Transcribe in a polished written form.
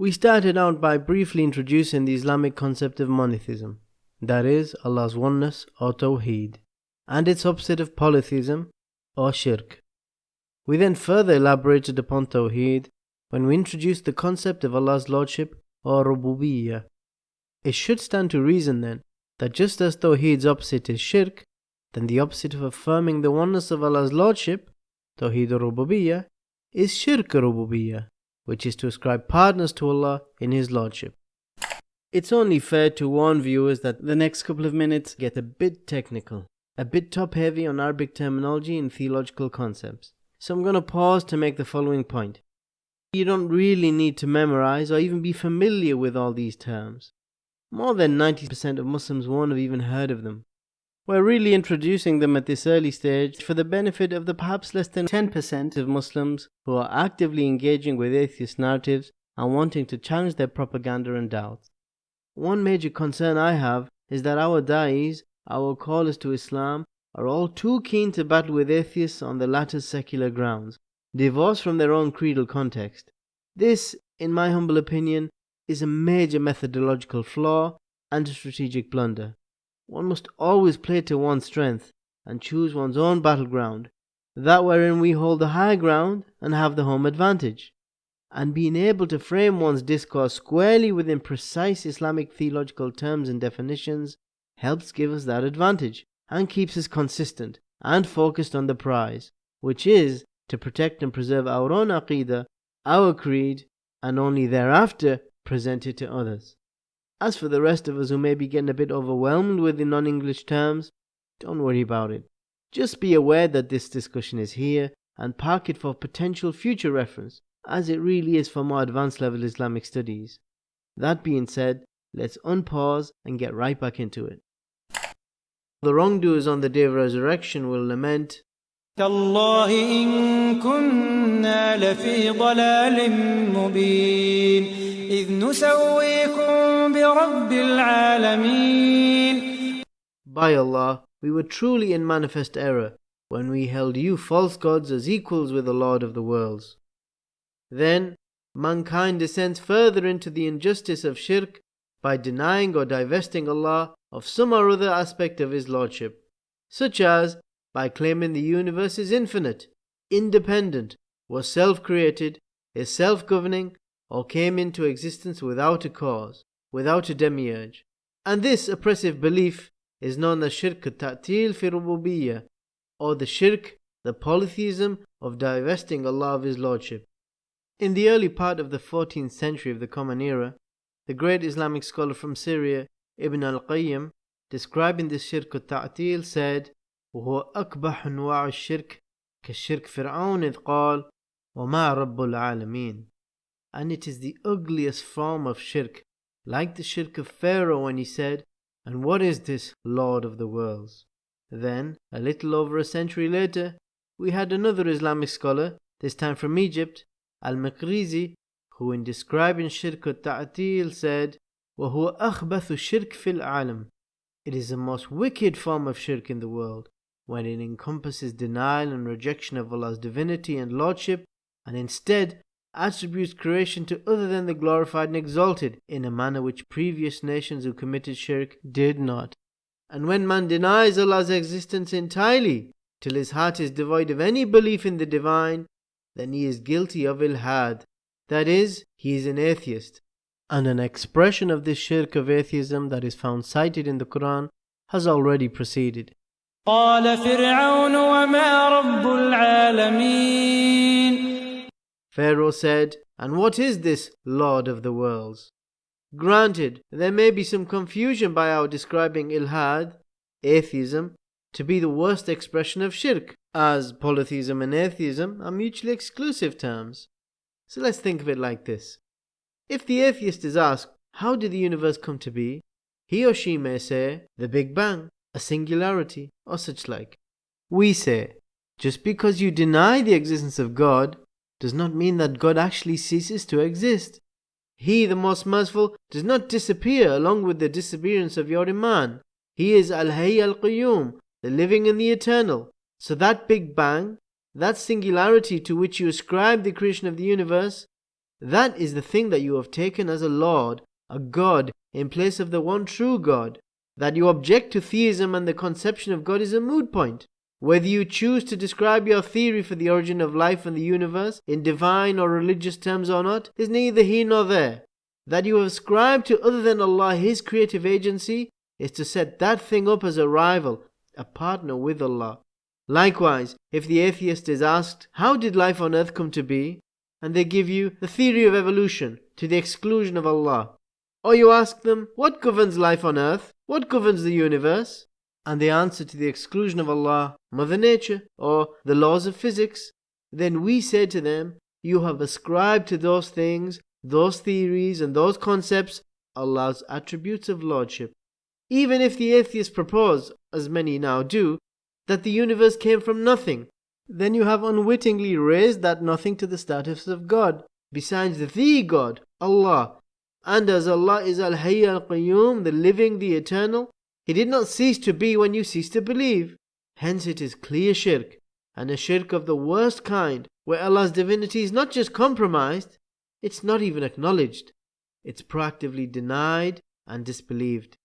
We started out by briefly introducing the Islamic concept of monotheism, that is, Allah's oneness or Tawheed, and its opposite of polytheism or shirk. We then further elaborated upon Tawheed when we introduced the concept of Allah's Lordship or Rububiyyah. It should stand to reason then that just as Tawheed's opposite is shirk, then the opposite of affirming the oneness of Allah's Lordship, Tawheed Rububiyyah, is shirk Rububiyyah, which is to ascribe partners to Allah in His Lordship. It's only fair to warn viewers that the next couple of minutes get a bit technical, a bit top heavy on Arabic terminology and theological concepts. So I'm going to pause to make the following point. You don't really need to memorize or even be familiar with all these terms. More than 90% of Muslims won't have even heard of them. We're really introducing them at this early stage for the benefit of the perhaps less than 10% of Muslims who are actively engaging with atheist narratives and wanting to challenge their propaganda and doubts. One major concern I have is that our da'is, our callers to Islam, are all too keen to battle with atheists on the latter's secular grounds, divorced from their own creedal context. This, in my humble opinion, is a major methodological flaw and a strategic blunder. One must always play to one's strength and choose one's own battleground, that wherein we hold the high ground and have the home advantage. And being able to frame one's discourse squarely within precise Islamic theological terms and definitions helps give us that advantage and keeps us consistent and focused on the prize, which is to protect and preserve our own aqidah, our creed, and only thereafter present it to others. As for the rest of us who may be getting a bit overwhelmed with the non-English terms, don't worry about it. Just be aware that this discussion is here and park it for potential future reference, as it really is for more advanced level Islamic studies. That being said, let's unpause and get right back into it. The wrongdoers on the day of resurrection will lament, تالله إن كنا لفي ضلال مبين إذ نسويكم برب العالمين. By Allah, we were truly in manifest error when we held you false gods as equals with the Lord of the worlds. Then, mankind descends further into the injustice of shirk by denying or divesting Allah of some or other aspect of His Lordship, such as by claiming the universe is infinite, independent, was self-created, is self-governing, or came into existence without a cause, without a demiurge. And this oppressive belief is known as shirk at-ta'til fi rububiyyah, or the shirk, the polytheism of divesting Allah of His Lordship. In the early part of the 14th century of the Common Era, the great Islamic scholar from Syria, Ibn al-Qayyim, describing this shirk at-ta'til, said, وهو أقبح أنواع الشرك كشرك فرعون إذ قال وما رب العالمين. And it is the ugliest form of shirk, like the shirk of Pharaoh when he said, and what is this Lord of the worlds? Then, a little over a century later, we had another Islamic scholar, this time from Egypt, Al-Maqrizi, who in describing shirk at-ta'til said, وهو أخبث الشرك في العالم. It is the most wicked form of shirk in the world, when it encompasses denial and rejection of Allah's divinity and lordship, and instead attributes creation to other than the glorified and exalted in a manner which previous nations who committed shirk did not. And when man denies Allah's existence entirely, till his heart is devoid of any belief in the divine, then he is guilty of ilhad, that is, he is an atheist. And an expression of this shirk of atheism that is found cited in the Quran has already proceeded. قال فرعون وما رب العالمين. Pharaoh said, and what is this Lord of the worlds? Granted, there may be some confusion by our describing ilhad, atheism, to be the worst expression of shirk, as polytheism and atheism are mutually exclusive terms. So let's think of it like this. If the atheist is asked, how did the universe come to be? He or she may say, the Big Bang, a singularity, or such like. We say, just because you deny the existence of God does not mean that God actually ceases to exist. He, the most merciful, does not disappear along with the disappearance of your iman. He is Al-Hayy Al-Qayyum, the living and the eternal. So that Big Bang, that singularity to which you ascribe the creation of the universe, That is the thing that you have taken as a Lord, a God, in place of the one true God. That you object to theism and the conception of God is a moot point. Whether you choose to describe your theory for the origin of life and the universe in divine or religious terms or not is neither here nor there. That you ascribe to other than Allah His creative agency is to set that thing up as a rival, a partner with Allah. Likewise, if the atheist is asked, how did life on earth come to be? And they give you the theory of evolution to the exclusion of Allah. Or you ask them, what governs life on earth? What governs the universe? And they answer to the exclusion of Allah, Mother Nature, or the laws of physics. Then we say to them, you have ascribed to those things, those theories and those concepts, Allah's attributes of lordship. Even if the atheists propose, as many now do, that the universe came from nothing, then you have unwittingly raised that nothing to the status of God, besides the God, Allah. And as Allah is Al-Hayy Al-Qayyum, the living, the eternal, He did not cease to be when you cease to believe. Hence it is clear shirk, and a shirk of the worst kind, where Allah's divinity is not just compromised, it's not even acknowledged. It's proactively denied and disbelieved.